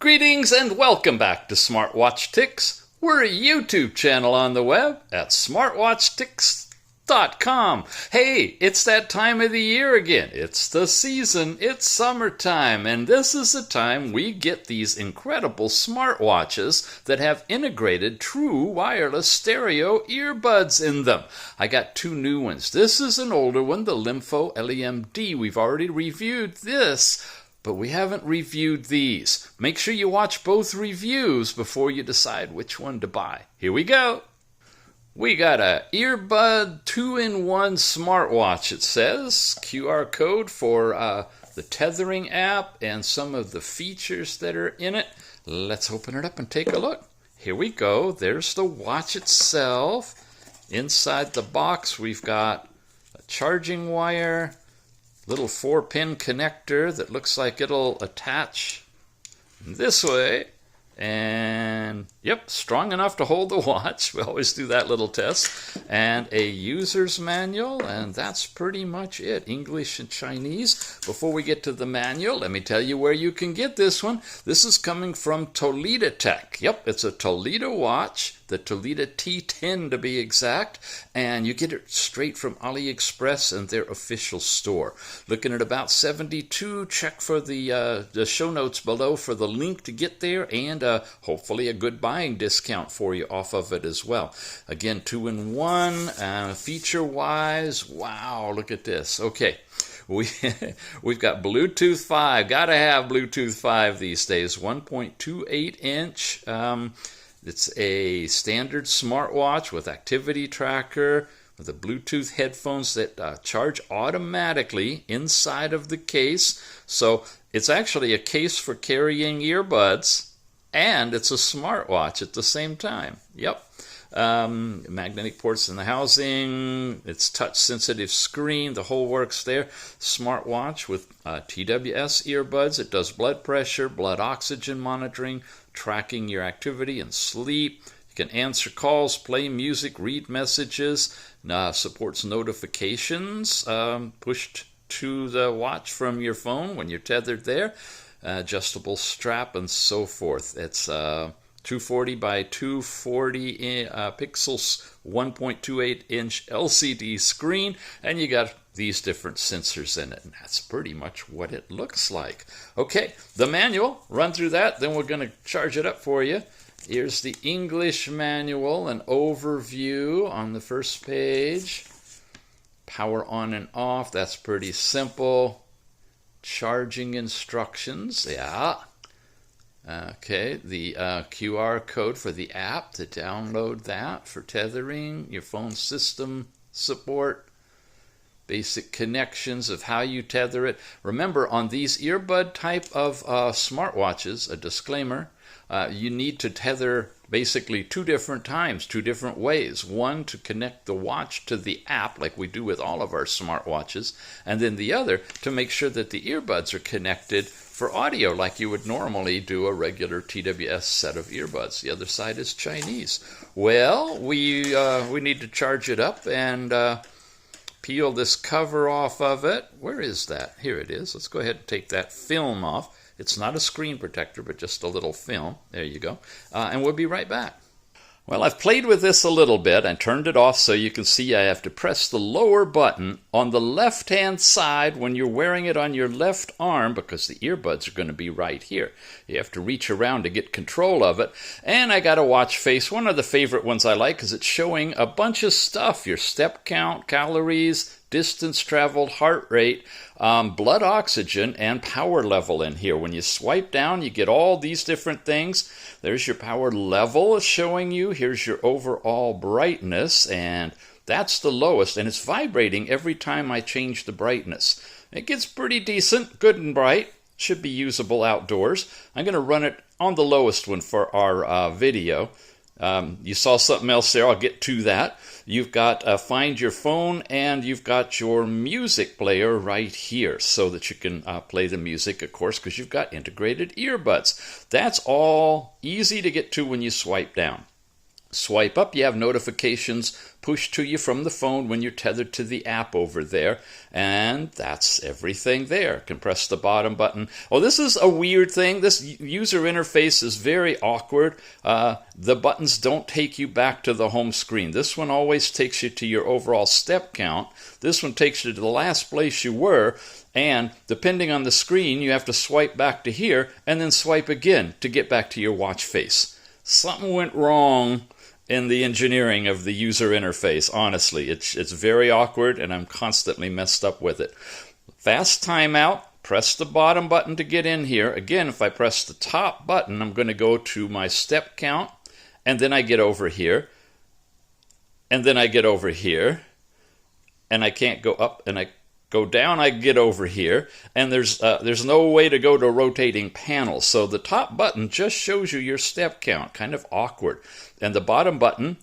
Greetings and welcome back to Smartwatch Ticks. We're a YouTube channel on the web at smartwatchticks.com. Hey, it's that time of the year again. It's the season. It's summertime. And this is the time we get these incredible smartwatches that have integrated true wireless stereo earbuds in them. I got two new ones. This is an older one, the Lympho LEMD. We've already reviewed this, but we haven't reviewed these. Make sure you watch both reviews before you decide which one to buy. Here we go. We got a earbud 2-in-1 smartwatch, it says. QR code for the Tethering app and some of the features that are in it. Let's open it up and take a look. Here we go. There's the watch itself. Inside the box, we've got a charging wire, little 4-pin connector that looks like it'll attach this way, and yep, strong enough to hold the watch. We always do that little test. And a user's manual, and that's pretty much it. English and Chinese. Before we get to the manual, let me tell you where you can get this one. This is coming from ToledaTech. Yep, it's a Toleda watch, the Toleda T10 to be exact, and you get it straight from AliExpress and their official store. Looking at about $72. Check for the show notes below for the link to get there, and hopefully a good buying discount for you off of it as well. Again, 2-in-1, feature-wise, wow, look at this. Okay. We've got Bluetooth 5. Gotta have Bluetooth 5 these days. 1.28 inch. It's a standard smartwatch with activity tracker, with the Bluetooth headphones that charge automatically inside of the case. So it's actually a case for carrying earbuds, and it's a smartwatch at the same time. Yep. Magnetic ports in the housing, it's touch sensitive screen, the whole works there. Smartwatch with TWS earbuds. It does blood pressure, blood oxygen monitoring, tracking your activity and sleep. You can answer calls, play music, read messages. Supports notifications pushed to the watch from your phone when you're tethered there. Adjustable strap and so forth. It's 240 by 240 pixels, 1.28 inch LCD screen, and you got these different sensors in it, and that's pretty much what it looks like. Okay, the manual, run through that, then we're going to charge it up for you. Here's the English manual, an overview on the first page. Power on and off, that's pretty simple. Charging instructions, yeah. Okay, the QR code for the app to download that for tethering, your phone system support, basic connections of how you tether it. Remember, on these earbud type of smartwatches, a disclaimer, you need to tether basically two different times, two different ways. One, to connect the watch to the app like we do with all of our smartwatches, and then the other to make sure that the earbuds are connected for audio like you would normally do a regular TWS set of earbuds. The other side is Chinese. Well, we need to charge it up and peel this cover off of it. Where is that? Here it is. Let's go ahead and take that film off. It's not a screen protector, but just a little film. There you go. And we'll be right back. Well, I've played with this a little bit and turned it off so you can see I have to press the lower button on the left-hand side when you're wearing it on your left arm, because the earbuds are going to be right here. You have to reach around to get control of it. And I got a watch face, one of the favorite ones I like, because it's showing a bunch of stuff. Your step count, calories, distance traveled, heart rate, blood oxygen, and power level in here. When you swipe down, you get all these different things. There's your power level showing you. Here's your overall brightness, and that's the lowest, and it's vibrating every time I change the brightness. It gets pretty decent, good and bright. Should be usable outdoors. I'm going to run it on the lowest one for our video. You saw something else there. I'll get to that. You've got Find Your Phone, and you've got your music player right here so that you can play the music, of course, because you've got integrated earbuds. That's all easy to get to when you swipe down. Swipe up, you have notifications pushed to you from the phone when you're tethered to the app over there, and that's everything there. You can press the bottom button. Oh, this is a weird thing. This user interface is very awkward. The buttons don't take you back to the home screen. This one always takes you to your overall step count. This one takes you to the last place you were, and depending on the screen, you have to swipe back to here and then swipe again to get back to your watch face. Something went wrong in the engineering of the user interface. Honestly, it's very awkward, and I'm constantly messed up with it. Fast timeout. Press the bottom button to get in here. Again, if I press the top button, I'm going to go to my step count, and then I get over here, and then I get over here, and I can't go up, and I go down, I get over here, and there's no way to go to rotating panels. So the top button just shows you your step count, kind of awkward. And the bottom button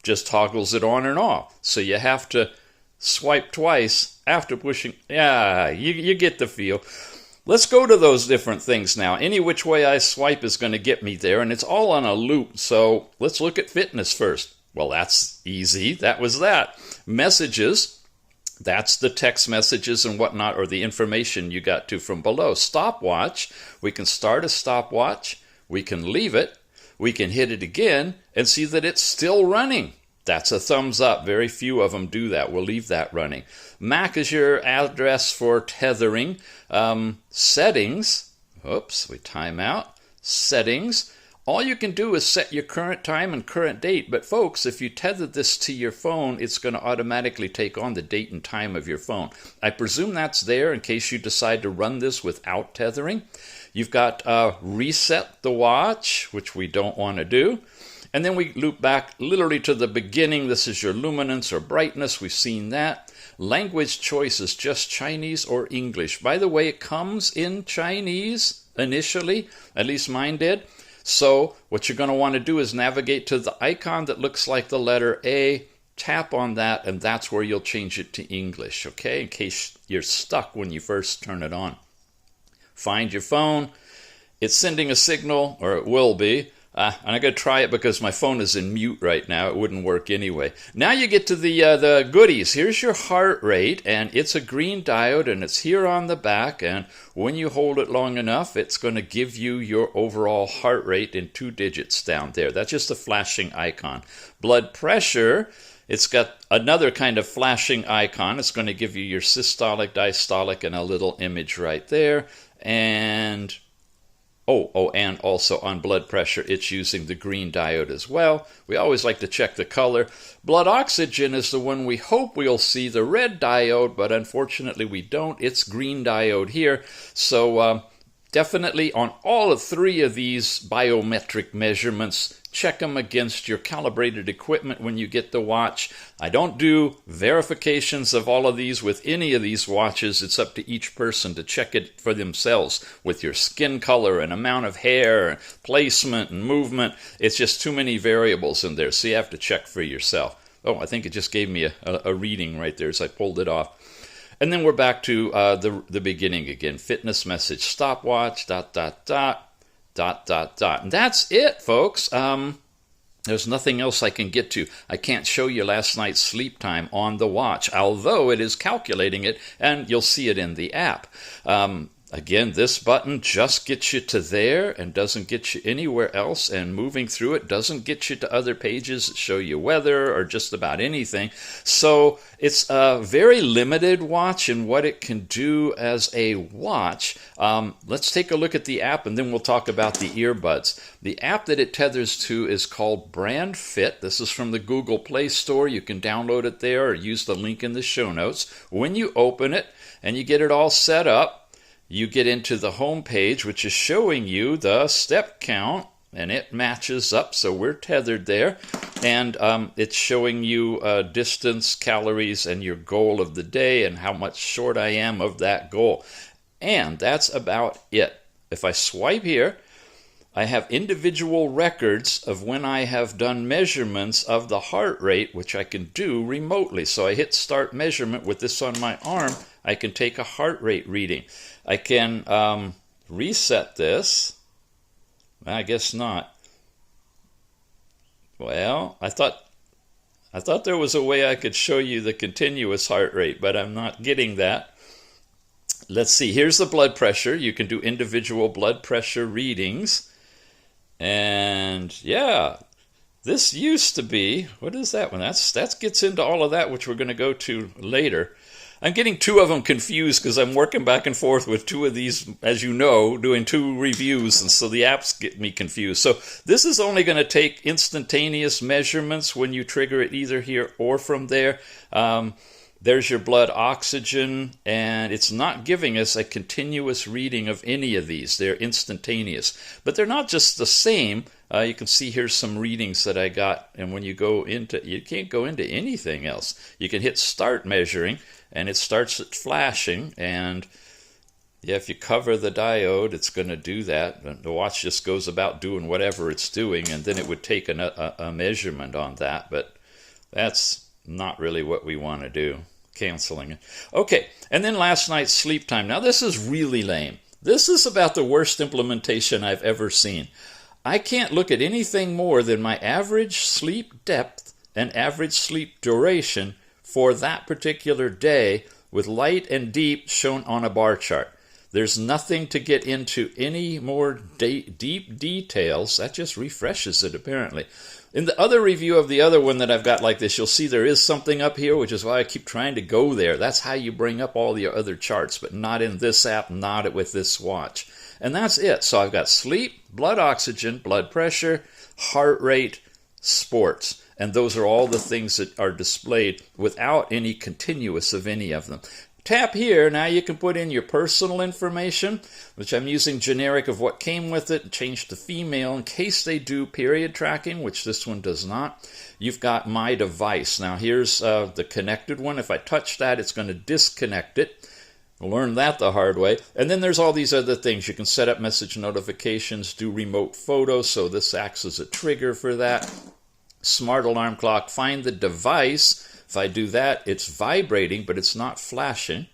just toggles it on and off. So you have to swipe twice after pushing. Yeah, you get the feel. Let's go to those different things now. Any which way I swipe is going to get me there, and it's all on a loop. So let's look at fitness first. Well, that's easy. That was that. Messages. That's the text messages and whatnot, or the information you got to from below. Stopwatch, we can start a stopwatch, we can leave it, we can hit it again and see that it's still running. That's a thumbs up. Very few of them do that. We'll leave that running. MAC is your address for tethering. Settings, oops, we time out. Settings. All you can do is set your current time and current date, but folks, if you tether this to your phone, it's going to automatically take on the date and time of your phone. I presume that's there in case you decide to run this without tethering. You've got reset the watch, which we don't want to do. And then we loop back literally to the beginning. This is your luminance or brightness. We've seen that. Language choice is just Chinese or English. By the way, it comes in Chinese initially, at least mine did. So what you're going to want to do is navigate to the icon that looks like the letter A, tap on that, and that's where you'll change it to English, okay, in case you're stuck when you first turn it on. Find your phone. It's sending a signal, or it will be. And I'm going to try it because my phone is in mute right now. It wouldn't work anyway. Now you get to the goodies. Here's your heart rate, and it's a green diode, and it's here on the back. And when you hold it long enough, it's going to give you your overall heart rate in 2 digits down there. That's just a flashing icon. Blood pressure, it's got another kind of flashing icon. It's going to give you your systolic, diastolic, and a little image right there. And and also on blood pressure, it's using the green diode as well. We always like to check the color. Blood oxygen is the one we hope we'll see, the red diode, but unfortunately we don't. It's green diode here. So definitely on all 3 of these biometric measurements, check them against your calibrated equipment when you get the watch. I don't do verifications of all of these with any of these watches. It's up to each person to check it for themselves with your skin color and amount of hair, placement and movement. It's just too many variables in there, so you have to check for yourself. Oh, I think it just gave me a reading right there as I pulled it off. And then we're back to the beginning again. Fitness message, stopwatch, ... And that's it, folks. There's nothing else I can get to. I can't show you last night's sleep time on the watch, although it is calculating it, and you'll see it in the app. Again, this button just gets you to there and doesn't get you anywhere else, and moving through it doesn't get you to other pages that show you weather or just about anything. So it's a very limited watch in what it can do as a watch. Let's take a look at the app, and then we'll talk about the earbuds. The app that it tethers to is called Brand Fit. This is from the Google Play Store. You can download it there or use the link in the show notes. When you open it and you get it all set up, you get into the home page, which is showing you the step count, and it matches up, so we're tethered there. And it's showing you distance, calories, and your goal of the day and how much short I am of that goal. And that's about it. If I swipe here, I have individual records of when I have done measurements of the heart rate, which I can do remotely. So I hit start measurement with this on my arm. I can take a heart rate reading. I can reset this. I guess not. Well, I thought there was a way I could show you the continuous heart rate, but I'm not getting that. Let's see. Here's the blood pressure. You can do individual blood pressure readings. And yeah, this used to be, what is that one? That gets into all of that, which we're going to go to later. I'm getting two of them confused because I'm working back and forth with two of these, as you know, doing two reviews, and so the apps get me confused. So this is only going to take instantaneous measurements when you trigger it either here or from there. There's your blood oxygen, and it's not giving us a continuous reading of any of these. They're instantaneous, but they're not just the same. You can see here's some readings that I got, and when you go into, you can't go into anything else. You can hit start measuring, and it starts flashing, and yeah, if you cover the diode, it's going to do that. The watch just goes about doing whatever it's doing, and then it would take a measurement on that, but that's not really what we want to do. Canceling it. Okay, and then last night's sleep time. Now this is really lame. This is about the worst implementation I've ever seen. I can't look at anything more than my average sleep depth and average sleep duration for that particular day with light and deep shown on a bar chart. There's nothing to get into any more deep details. That just refreshes it, apparently. In the other review of the other one that I've got like this, you'll see there is something up here, which is why I keep trying to go there. That's how you bring up all the other charts, but not in this app, not with this watch. And that's it. So I've got sleep, blood oxygen, blood pressure, heart rate, sports. And those are all the things that are displayed without any continuous of any of them. Tap here, now you can put in your personal information, which I'm using generic of what came with it, and change to female in case they do period tracking, which this one does not. You've got my device. Now here's the connected one. If I touch that, it's going to disconnect it. We'll learn that the hard way. And then there's all these other things. You can set up message notifications, do remote photos, so this acts as a trigger for that. Smart alarm clock, find the device. If I do that, it's vibrating, but it's not flashing.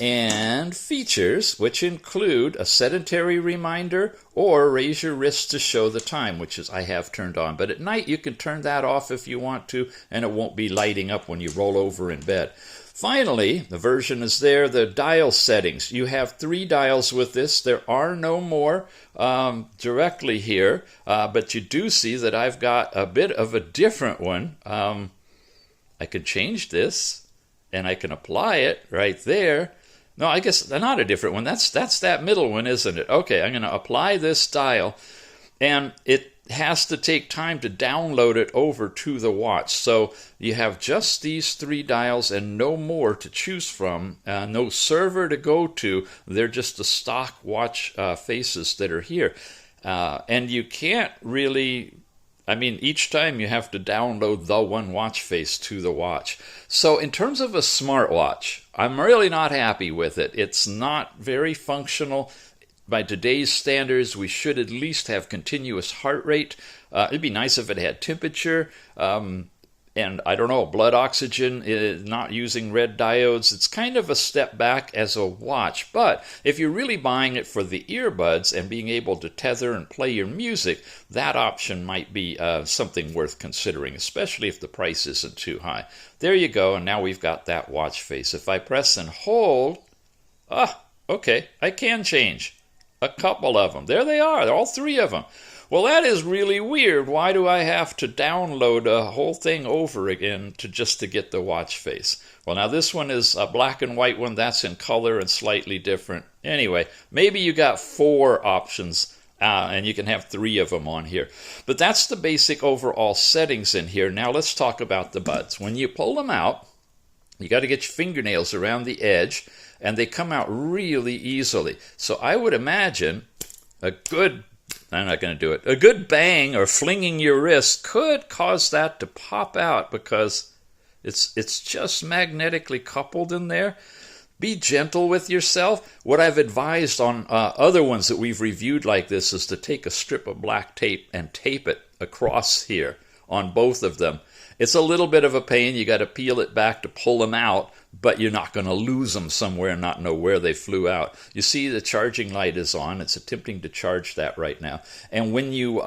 And features, which include a sedentary reminder or raise your wrist to show the time, which is I have turned on. But at night, you can turn that off if you want to, and it won't be lighting up when you roll over in bed. Finally, the version is there, the dial settings. You have 3 dials with this. There are no more directly here, but you do see that I've got a bit of a different one. I could change this, and I can apply it right there. No, I guess not a different one. That's that middle one, isn't it? Okay, I'm going to apply this dial, and it has to take time to download it over to the watch. So you have just these 3 dials and no more to choose from, no server to go to. They're just the stock watch faces that are here. And you can't really... each time you have to download the one watch face to the watch. So in terms of a smartwatch, I'm really not happy with it. It's not very functional. By today's standards, we should at least have continuous heart rate. It'd be nice if it had temperature. And I don't know, blood oxygen, not using red diodes. It's kind of a step back as a watch. But if you're really buying it for the earbuds and being able to tether and play your music, that option might be something worth considering, especially if the price isn't too high. There you go, and now we've got that watch face. If I press and hold, okay, I can change a couple of them. There they are, all 3 of them. Well, that is really weird. Why do I have to download a whole thing over again just to get the watch face? Well, now this one is a black and white one. That's in color and slightly different. Anyway, maybe you got 4 options, and you can have 3 of them on here. But that's the basic overall settings in here. Now let's talk about the buds. When you pull them out, you got to get your fingernails around the edge, and they come out really easily. So I would imagine I'm not going to do it. A good bang or flinging your wrist could cause that to pop out because it's just magnetically coupled in there. Be gentle with yourself. What I've advised on other ones that we've reviewed like this is to take a strip of black tape and tape it across here on both of them. It's a little bit of a pain. You got to peel it back to pull them out, but you're not going to lose them somewhere and not know where they flew out. You see the charging light is on. It's attempting to charge that right now. And when you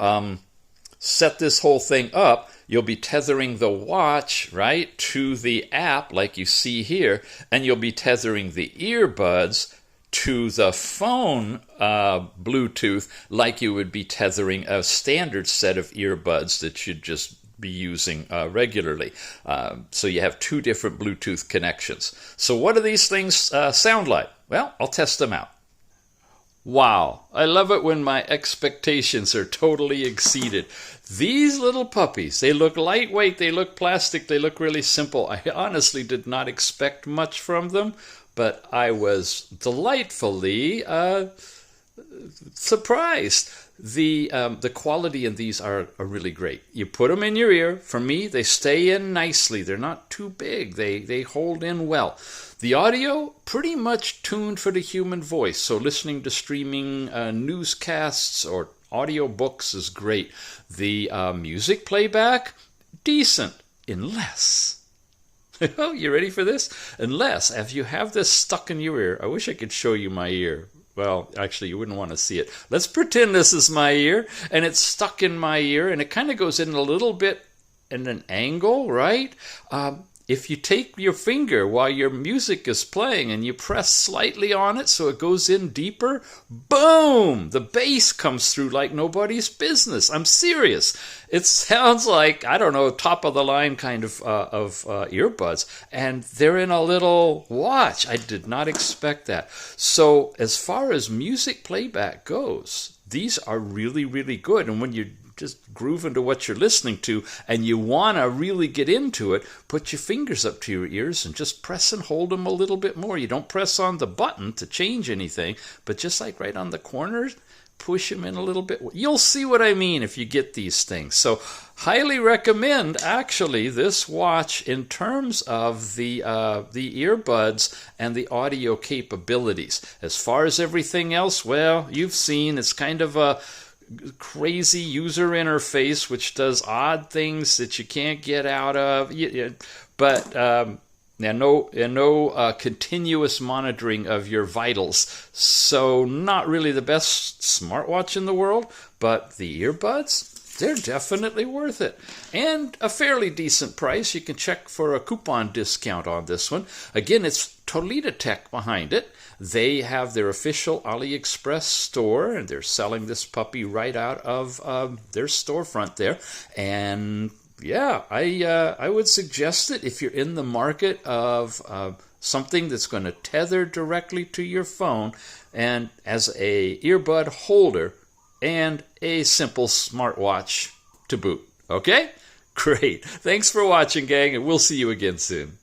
set this whole thing up, you'll be tethering the watch, right, to the app like you see here, and you'll be tethering the earbuds to the phone Bluetooth like you would be tethering a standard set of earbuds that you'd just be using regularly. So you have two different Bluetooth connections. So what do these things sound like? Well, I'll test them out. Wow, I love it when my expectations are totally exceeded. These little puppies, they look lightweight, they look plastic, they look really simple. I honestly did not expect much from them, but I was delightfully surprised. The quality in these are really great. You put them in your ear. For me, they stay in nicely. They're not too big. They hold in well. The audio, pretty much tuned for the human voice. So listening to streaming newscasts or audio books is great. The music playback, decent, unless... Oh, you ready for this? Unless, if you have this stuck in your ear, I wish I could show you my ear. Well, actually, you wouldn't want to see it. Let's pretend this is my ear, and it's stuck in my ear, and it kind of goes in a little bit in an angle, right? If you take your finger while your music is playing and you press slightly on it so it goes in deeper, boom! The bass comes through like nobody's business. I'm serious. It sounds like, I don't know, top of the line kind of earbuds, and they're in a little watch. I did not expect that. So as far as music playback goes, these are really, really good. And when you just groove into what you're listening to and you want to really get into it, put your fingers up to your ears and just press and hold them a little bit more. You don't press on the button to change anything, but just like right on the corners, push them in a little bit. You'll see what I mean if you get these things. So highly recommend actually this watch in terms of the earbuds and the audio capabilities. As far as everything else, well, you've seen it's kind of a crazy user interface which does odd things that you can't get out of, but no continuous monitoring of your vitals, so not really the best smartwatch in the world, but the earbuds, they're definitely worth it, and a fairly decent price. You can check for a coupon discount on this one. Again, it's ToledaTech behind it. They have their official AliExpress store, and they're selling this puppy right out of their storefront there. And yeah, I would suggest it if you're in the market of something that's going to tether directly to your phone, and as a earbud holder and a simple smartwatch to boot. Okay? Great. Thanks for watching, gang, and we'll see you again soon.